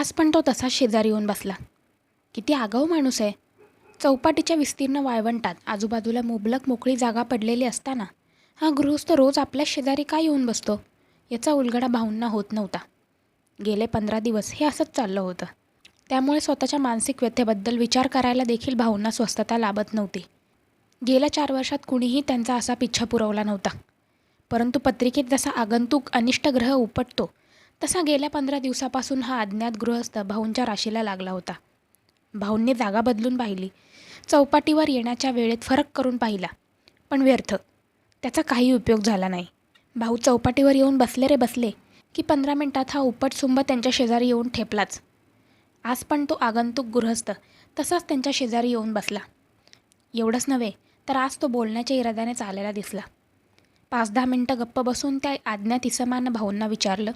आज पण तो तसाच शेजारी येऊन बसला. किती आगाऊ माणूस आहे. चौपाटीच्या विस्तीर्ण वाळवंटात आजूबाजूला मुबलक मोकळी जागा पडलेली असताना हा गृहस्थ रोज आपल्या शेजारी का येऊन बसतो याचा उलगडा भाऊंना होत नव्हता. गेले 15 दिवस हे असंच चाललं होतं. त्यामुळे स्वतःच्या मानसिक व्यथेबद्दल विचार करायला देखील भाऊंना स्वस्थता लाभत नव्हती. गेल्या 4 वर्षात कुणीही त्यांचा असा पिच्छा पुरवला नव्हता. परंतु पत्रिकेत जसा आगंतुक अनिष्ट ग्रह उपटतो तसा गेल्या 15 दिवसापासून हा अज्ञात गृहस्थ भाऊंच्या राशीला लागला होता. भाऊंनी जागा बदलून पाहिली, चौपाटीवर येण्याच्या वेळेत फरक करून पाहिला, पण व्यर्थ. त्याचा काही उपयोग झाला नाही. भाऊ चौपाटीवर येऊन बसले रे बसले की 15 मिनिटात हा उपटसुंब त्यांच्या शेजारी येऊन ठेपलाच. आज पण तो आगंतुक गृहस्थ तसाच त्यांच्या शेजारी येऊन बसला. एवढंच नव्हे तर आज तो बोलण्याच्या इराद्याने चालायला दिसला. 5-10 मिनिटं गप्प बसून त्या अज्ञात इसमानं भाऊंना विचारलं,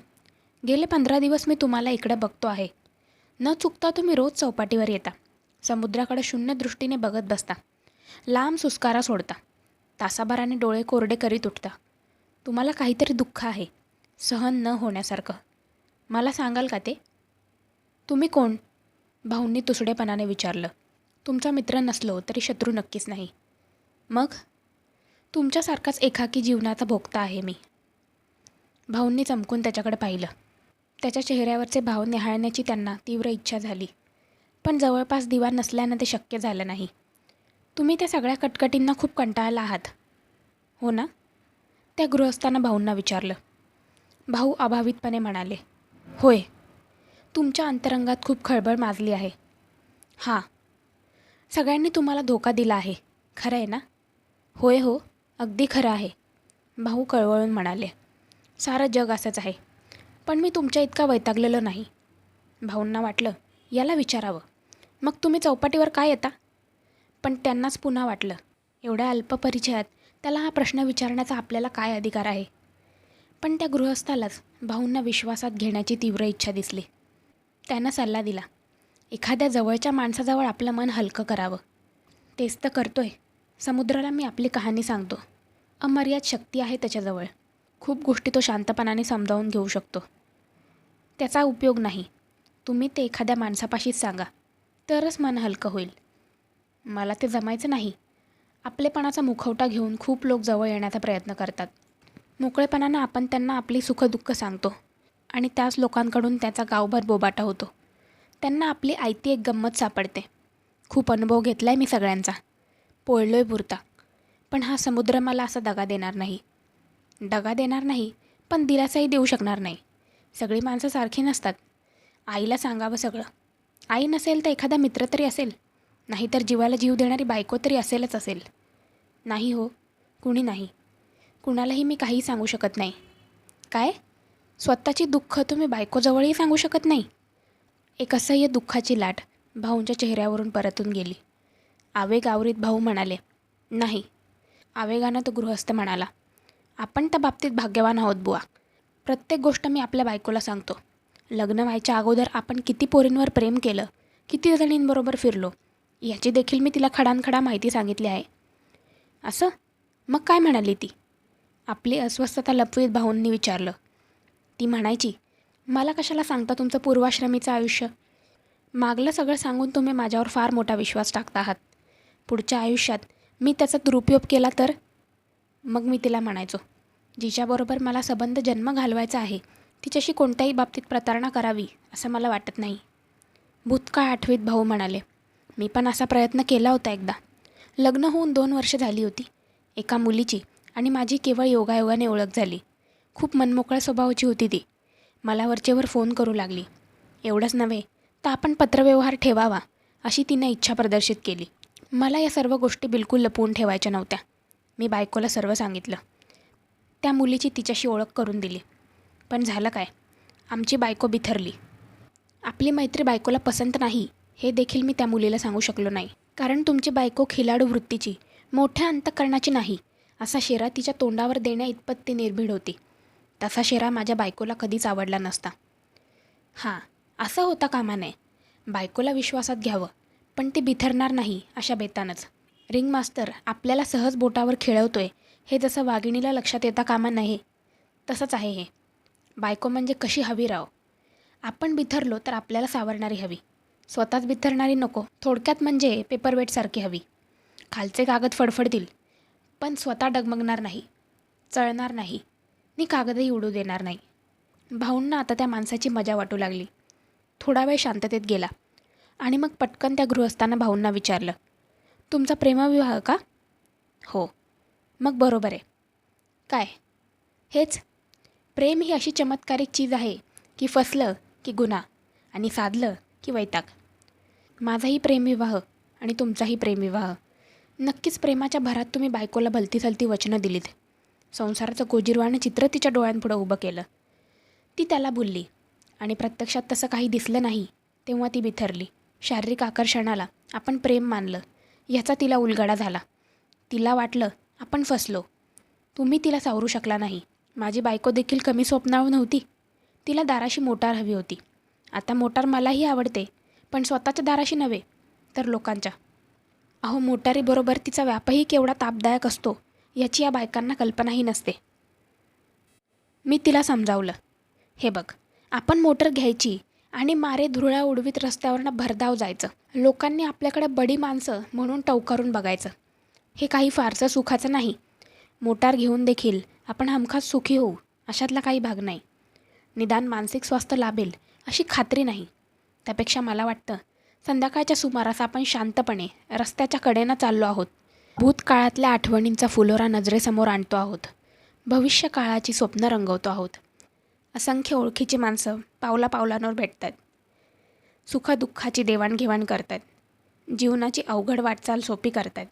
गेले 15 दिवस मी तुम्हाला इकडे बघतो आहे. न चुकता तुम्ही रोज चौपाटीवर येता, समुद्राकडे शून्य दृष्टीने बघत बसता, लांब सुस्कारा सोडता, तासाभराने डोळे कोरडे करीत उठता. तुम्हाला काहीतरी दुःख आहे, सहन न होण्यासारखं. मला सांगाल का ते? तुम्ही कोण? भाऊंनी तुसडेपणाने विचारलं. तुमचा मित्र नसलो तरी शत्रू नक्कीच नाही. मग? तुमच्यासारखाच एकाकी जीवनाचा भोगता आहे मी. भाऊंनी चमकून त्याच्याकडे पाहिलं. त्याच्या चेहऱ्यावरचे भाव निहाळण्याची त्यांना तीव्र इच्छा झाली, पण जवळपास दिवा नसल्यानं ते शक्य झालं नाही. तुम्ही त्या सगळ्या कटकटींना खूप कंटाळला आहात, हो ना? त्या गृहस्थानं भाऊंना विचारलं. भाऊ अभावितपणे म्हणाले, होय. तुमच्या अंतरंगात खूप खळबळ माजली आहे. हां. सगळ्यांनी तुम्हाला धोका दिला आहे, खरं आहे ना? होय हो, अगदी खरं आहे. भाऊ कळवळून म्हणाले. सारं जग असंच आहे, पण मी तुमच्या इतका वैतागलेलो नाही. भाऊंना वाटलं याला विचारावं, मग तुम्ही चौपाटीवर काय येता? पण त्यांनाच पुन्हा वाटलं, एवढ्या अल्प परिचयात त्याला हा प्रश्न विचारण्याचा आपल्याला काय अधिकार आहे? पण त्या गृहस्थालाच भाऊंना विश्वासात घेण्याची तीव्र इच्छा दिसली. त्यानं सल्ला दिला, एखाद्या जवळच्या माणसाजवळ आपलं मन हलकं करावं. तेच तर करतोय. समुद्राला मी आपली कहाणी सांगतो. अमर्याद शक्ती आहे त्याच्याजवळ. खूप गोष्टी तो शांतपणाने समजावून घेऊ शकतो. त्याचा उपयोग नाही. तुम्ही ते एखाद्या माणसापाशीच सांगा, तरच मन हलकं होईल. मला ते जमायचं नाही. आपलेपणाचा मुखवटा घेऊन खूप लोक जवळ येण्याचा प्रयत्न करतात. मोकळेपणानं आपण त्यांना आपली सुखदुःख सांगतो आणि त्याच लोकांकडून त्याचा गावभर बोबाटा होतो. त्यांना आपली आयती एक गंमत सापडते. खूप अनुभव घेतला आहे मी सगळ्यांचा. पोळलोय पुरता. पण हा समुद्र मला असा दगा देणार नाही. दगा देणार नाही, पण दिलासाही देऊ शकणार नाही. सगळी माणसं सारखी नसतात. आईला सांगावं सगळं. आई नसेल तर एखादा मित्र तरी असेल, नाहीतर जीवाला जीव देणारी बायको तरी असेलच असेल. नाही हो, कुणी नाही. कुणालाही मी काही सांगू शकत नाही. काय? स्वतःची दुःख तुम्ही बायकोजवळही सांगू शकत नाही? एक असह्य दुःखाची लाट भाऊंच्या चेहऱ्यावरून परतून गेली. आवेग आवरीत भाऊ म्हणाले, नाही. आवेगानं तो गृहस्थ म्हणाला, आपण त्या बाबतीत भाग्यवान आहोत बुवा. प्रत्येक गोष्ट मी आपल्या बायकोला सांगतो. लग्न व्हायच्या अगोदर आपण किती पोरींवर प्रेम केलं, किती जणींबरोबर फिरलो, याची देखील मी तिला खडानखडा माहिती सांगितली आहे. असं? मग काय म्हणाली ती? आपली अस्वस्थता लपवीत भाऊंनी विचारलं. ती म्हणायची, मला कशाला सांगता तुमचं पूर्वाश्रमीचं आयुष्य? मागलं सगळं सांगून तुम्ही माझ्यावर फार मोठा विश्वास टाकता आहात. पुढच्या आयुष्यात मी त्याचा दुरुपयोग केला तर? मग मी तिला म्हणायचो, जिच्याबरोबर मला संबंध जन्म घालवायचा आहे तिच्याशी कोणत्याही बाबतीत प्रतारणा करावी असं मला वाटत नाही. भूतकाळ आठवीत भाऊ म्हणाले, मी पण असा प्रयत्न केला होता एकदा. लग्न होऊन 2 वर्ष झाली होती. एका मुलीची आणि माझी केवळ योगायोगाने ओळख झाली. खूप मनमोकळ्या स्वभावाची होती ती. मला वरचेवर फोन करू लागली. एवढंच नव्हे तर आपण पत्रव्यवहार ठेवावा अशी तिनं इच्छा प्रदर्शित केली. मला या सर्व गोष्टी बिलकुल लपवून ठेवायच्या नव्हत्या. मी बायकोला सर्व सांगितलं. त्या मुलीची तिच्याशी ओळख करून दिली. पण झालं काय? आमची बायको बिथरली. आपली मैत्री बायकोला पसंत नाही हे देखील मी त्या मुलीला सांगू शकलो नाही. कारण तुमची बायको खिलाडू वृत्तीची, मोठ्या अंतःकरणाची नाही असा शेरा तिच्या तोंडावर देण्या इतपत ती निर्भीड होती. तसा शेरा माझ्या बायकोला कधीच आवडला नसता. हां, असं होता कामा नये. बायकोला विश्वासात घ्यावं, पण ती बिथरणार नाही अशा बेतानच. रिंग मास्तर आपल्याला सहज बोटावर खेळवतोय हे जसं वाघिणीला लक्षात येता कामा नये, तसंच आहे हे. बायको म्हणजे कशी हवी राव. आपण बिथरलो तर आपल्याला सावरणारी हवी, स्वतःच बिथरणारी नको. थोडक्यात म्हणजे पेपरवेटसारखी हवी. खालचे कागद फडफडतील, पण स्वतः डगमगणार नाही, चळणार नाही, नि कागदही उडू देणार नाही. भाऊंना आता त्या माणसाची मजा वाटू लागली. थोडा वेळ शांततेत गेला आणि मग पटकन त्या गृहस्थांना भाऊंना विचारलं, तुमचा प्रेमविवाह का? हो. मग बरोबर आहे. काय? हेच. प्रेम ही अशी चमत्कारिक चीज आहे की फसलं की गुन्हा आणि साधलं की वैताग. माझाही प्रेमविवाह आणि तुमचाही प्रेमविवाह. नक्कीच प्रेमाच्या भरात तुम्ही बायकोला भलती-सलती वचनं दिलीत. संसाराचं गोजीरवाणं चित्र तिच्या डोळ्यांपुढं उभं केलं. ती त्याला बोलली आणि प्रत्यक्षात तसं काही दिसलं नाही तेव्हा ती बिथरली. शारीरिक आकर्षणाला आपण प्रेम मानलं ह्याचा तिला उलगडा झाला. तिला वाटलं आपण फसलो. तुम्ही तिला सावरू शकला नाही. माझी बायको देखील कमी स्वप्नाळू नव्हती. तिला दाराशी मोटार हवी होती. आता मोटार मलाही आवडते, पण स्वतःच्या दाराशी नव्हे तर लोकांच्या. अहो, मोटारीबरोबर तिचा व्यापही केवढा तापदायक असतो याची या बायकांना कल्पनाही नसते. मी तिला समजावलं, हे बघ, आपण मोटर घ्यायची आणि मारे धुरळा उडवीत रस्त्यावरनं भरधाव जायचं. लोकांनी आपल्याकडे बडी माणसं म्हणून टवकारून बघायचं. हे काही फारसं सुखाचं नाही. मोटार घेऊन देखील आपण हमखास सुखी होऊ अशातला काही भाग नाही. निदान मानसिक स्वास्थ्य लाभेल अशी खात्री नाही. त्यापेक्षा मला वाटतं संध्याकाळच्या सुमारास आपण शांतपणे रस्त्याच्या कडेनं चाललो आहोत. भूतकाळातल्या आठवणींचा फुलोरा नजरेसमोर आणतो आहोत. भविष्यकाळाची स्वप्न रंगवतो आहोत. असंख्य ओळखीची माणसं पावलापावलांवर भेटतात. सुखदुःखाची देवाणघेवाण करतात. जीवनाची अवघड वाटचाल सोपी करतात.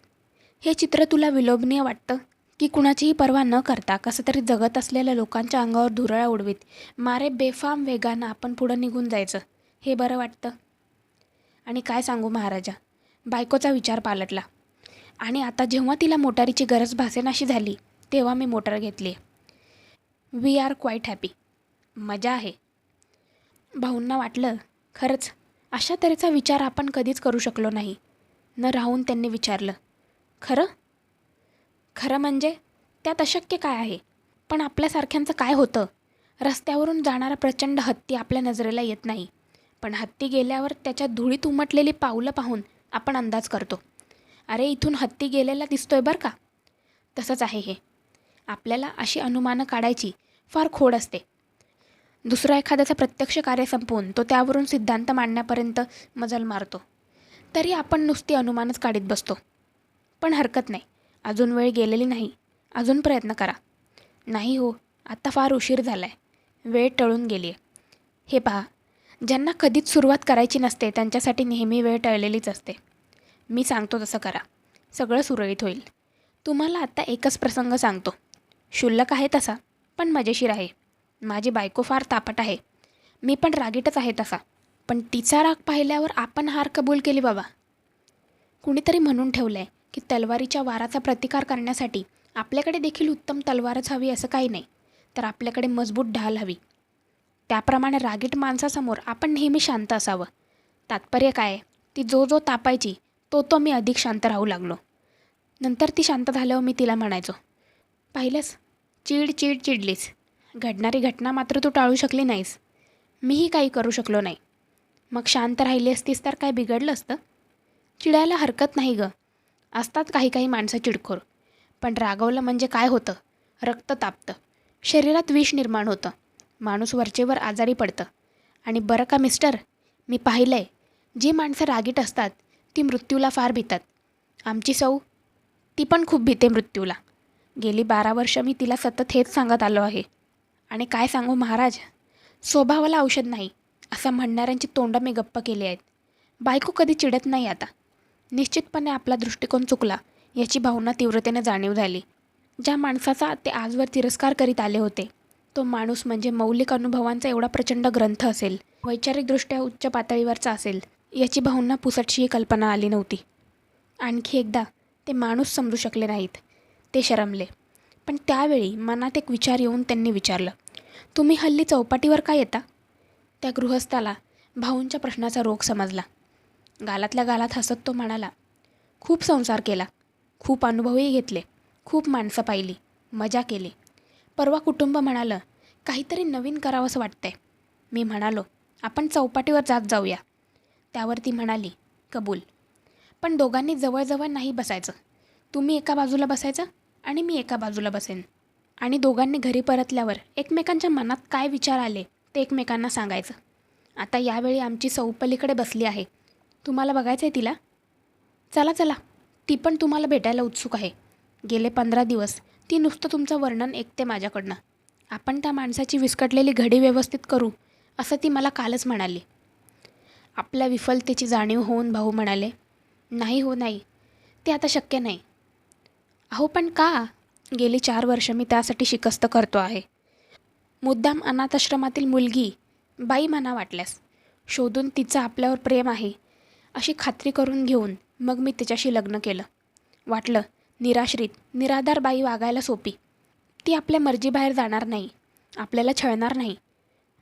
हे चित्र तुला विलोभनीय वाटतं की कुणाचीही पर्वा न करता कसं तरी जगत असलेल्या लोकांच्या अंगावर धुरळा उडवीत मारे बेफाम वेगानं आपण पुढं निघून जायचं हे बरं वाटतं? आणि काय सांगू महाराजा, बायकोचा विचार पालटला आणि आता जेव्हा तिला मोटारीची गरज भासेनाशी झाली तेव्हा मी मोटार घेतली. We are quite happy. मजा आहे. भाऊंना वाटलं, खरंच अशा तऱ्हेचा विचार आपण कधीच करू शकलो नाही. न राहून त्यांनी विचारलं, खरं? खरं म्हणजे त्यात अशक्य काय आहे? पण आपल्यासारख्यांचं काय होतं? रस्त्यावरून जाणारा प्रचंड हत्ती आपल्या नजरेला येत नाही, पण हत्ती गेल्यावर त्याच्या धुळीत उमटलेली पावलं पाहून आपण अंदाज करतो. अरे, इथून हत्ती गेलेला दिसतोय बरं का? तसंच आहे हे. आपल्याला अशी अनुमानं काढायची फार खोड असते. दुसरा एखाद्याचं प्रत्यक्ष कार्य संपवून तो त्यावरून सिद्धांत मांडण्यापर्यंत मजल मारतो. तरी आपण नुसती अनुमानच काढीत बसतो. पण हरकत नाही, अजून वेळ गेलेली नाही. अजून प्रयत्न करा. नाही हो, आता फार उशीर झाला आहे. वेळ टळून गेली आहे. हे पहा, ज्यांना कधीच सुरुवात करायची नसते त्यांच्यासाठी नेहमी वेळ टळलेलीच असते. मी सांगतो तसं करा, सगळं सुरळीत होईल. तुम्हाला आत्ता एकच प्रसंग सांगतो. क्षुल्लक आहे तसा, पण मजेशीर आहे. माझी बायको फार तापट आहे. मी पण रागीटच आहे तसा, पण तिचा राग पाहिल्यावर आपण हार कबूल केली बाबा. कुणीतरी म्हणून ठेवलं आहे की तलवारीच्या वाराचा प्रतिकार करण्यासाठी आपल्याकडे देखील उत्तम तलवारच हवी असं काही नाही, तर आपल्याकडे मजबूत ढाल हवी. त्याप्रमाणे रागीट माणसासमोर आपण नेहमी शांत असावं. तात्पर्य काय, ती जो तापायची तो मी अधिक शांत राहू लागलो. नंतर ती शांत झाल्यावर मी तिला म्हणायचो, पाहिलंस, चिडलीस. घडणारी घटना मात्र तू टाळू शकली नाहीस. मीही काही करू शकलो नाही. मग शांत राहिली असतीस तर काय बिघडलं असतं? चिडायला हरकत नाही गं. असतात काही काही माणसं चिडखोर. पण रागवलं म्हणजे काय होतं? रक्त तापतं, शरीरात विष निर्माण होतं, माणूस वरचेवर आजारी पडतं. आणि बरं का मिस्टर, मी पाहिलं आहे, जी माणसं रागीट असतात ती मृत्यूला फार भितात. आमची सौ, ती पण खूप भीते मृत्यूला. गेली 12 वर्ष मी तिला सतत हेच सांगत आलो आहे. आणि काय सांगू महाराज, स्वभावाला औषध नाही असं म्हणणाऱ्यांची तोंडं मी गप्प केली आहेत. बायको कधी चिडत नाही आता. निश्चितपणे आपला दृष्टिकोन चुकला याची भावना तीव्रतेने जाणीव झाली. ज्या माणसाचा ते आजवर तिरस्कार करीत आले होते तो माणूस म्हणजे मौलिक अनुभवांचा एवढा प्रचंड ग्रंथ असेल, वैचारिकदृष्ट्या उच्च पातळीवरचा असेल याची भावना पुसटशीही कल्पना आली नव्हती. आणखी एकदा ते माणूस समजू शकले नाहीत. ते शरमले. पण त्यावेळी मनात एक विचार येऊन त्यांनी विचारलं, तुम्ही हल्ली चौपाटीवर का येता? त्या गृहस्थाला भाऊंच्या प्रश्नाचा रोग समजला. गालातल्या गालात हसत तो म्हणाला, खूप संसार केला, खूप अनुभवही घेतले, खूप माणसं पाहिली, मजा केली. परवा कुटुंब म्हणालं, काहीतरी नवीन करावंसं वाटतंय. मी म्हणालो, आपण चौपाटीवर जात जाऊया. त्यावर ती म्हणाली, कबूल. पण दोघांनी जवळजवळ नाही बसायचं. तुम्ही एका बाजूला बसायचं आणि मी एका बाजूला बसेन. आणि दोघांनी घरी परतल्यावर एकमेकांच्या मनात काय विचार आले ते एकमेकांना सांगायचं. आता यावेळी आमची सौ पलीकडे बसली आहे. तुम्हाला बघायचं आहे तिला? चला चला, ती पण तुम्हाला भेटायला उत्सुक आहे. गेले 15 दिवस ती नुसतं तुमचं वर्णन ऐकते माझ्याकडनं. आपण त्या माणसाची विस्कटलेली घडी व्यवस्थित करू असं ती मला कालच म्हणाली. आपल्या विफलतेची जाणीव होऊन भाऊ म्हणाले, नाही हो नाही, ते आता शक्य नाही. अहो पण का? गेली 4 वर्ष मी त्यासाठी शिकस्त करतो आहे. मुद्दाम अनाथाश्रमातील मुलगी, बाई म्हणा वाटल्यास, शोधून तिचं आपल्यावर प्रेम आहे अशी खात्री करून घेऊन मग मी तिच्याशी लग्न केलं. वाटलं निराश्रित निराधार बाई वागायला सोपी. ती आपल्या मर्जीबाहेर जाणार नाही, आपल्याला छळणार नाही.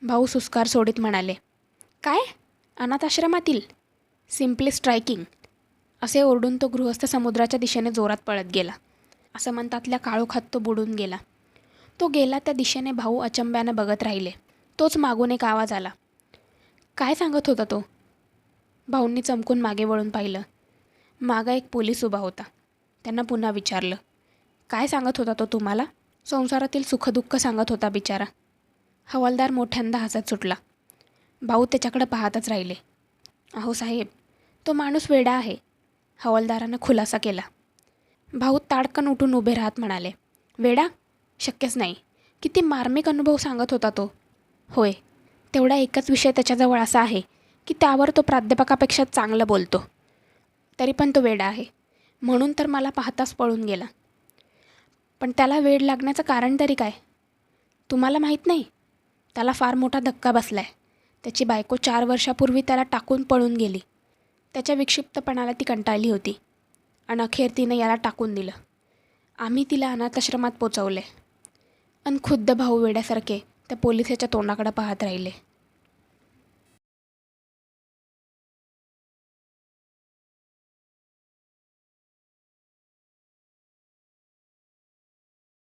भाऊ सुस्कार सोडीत म्हणाले, काय? अनाथाश्रमातील? Simply striking. असे ओरडून तो गृहस्थ समुद्राच्या दिशेने जोरात पळत गेला. असमंतातल्या काळोखात तो बुडून गेला. तो गेला त्या दिशेने भाऊ अचंब्यानं बघत राहिले. तोच मागून एक आवाज आला. काय सांगत होता तो? भाऊंनी चमकून मागे वळून पाहिलं. मागं एक पोलीस उभा होता. त्यांना पुन्हा विचारलं, काय सांगत होता तो तुम्हाला? संसारातील सुखदुःख सांगत होता बिचारा. हवालदार मोठ्यांदा हसत सुटला. भाऊ त्याच्याकडे पाहतच राहिले. अहो साहेब, तो माणूस वेडा आहे, हवालदारानं खुलासा केला. भाऊ ताडकन उठून उभे राहत म्हणाले, वेडा? शक्यच नाही. किती मार्मिक अनुभव सांगत होता तो. होय, तेवढा एकच विषय त्याच्याजवळ असा आहे की त्यावर तो प्राध्यापकापेक्षा चांगलं बोलतो. तरी पण तो वेडा आहे, म्हणून तर मला पाहताच पळून गेला. पण त्याला वेड लागण्याचं कारण तरी काय? तुम्हाला माहीत नाही? त्याला फार मोठा धक्का बसला आहे. त्याची बायको 4 वर्षापूर्वी त्याला टाकून पळून गेली. त्याच्या विक्षिप्तपणाला ती कंटाळली होती आणि अखेर तिनं याला टाकून दिलं. आम्ही तिला अनाथाश्रमात पोचवले. अन खुद्द भाऊ वेड्यासारखे त्या पोलिसाच्या तोंडाकडे पाहत राहिले.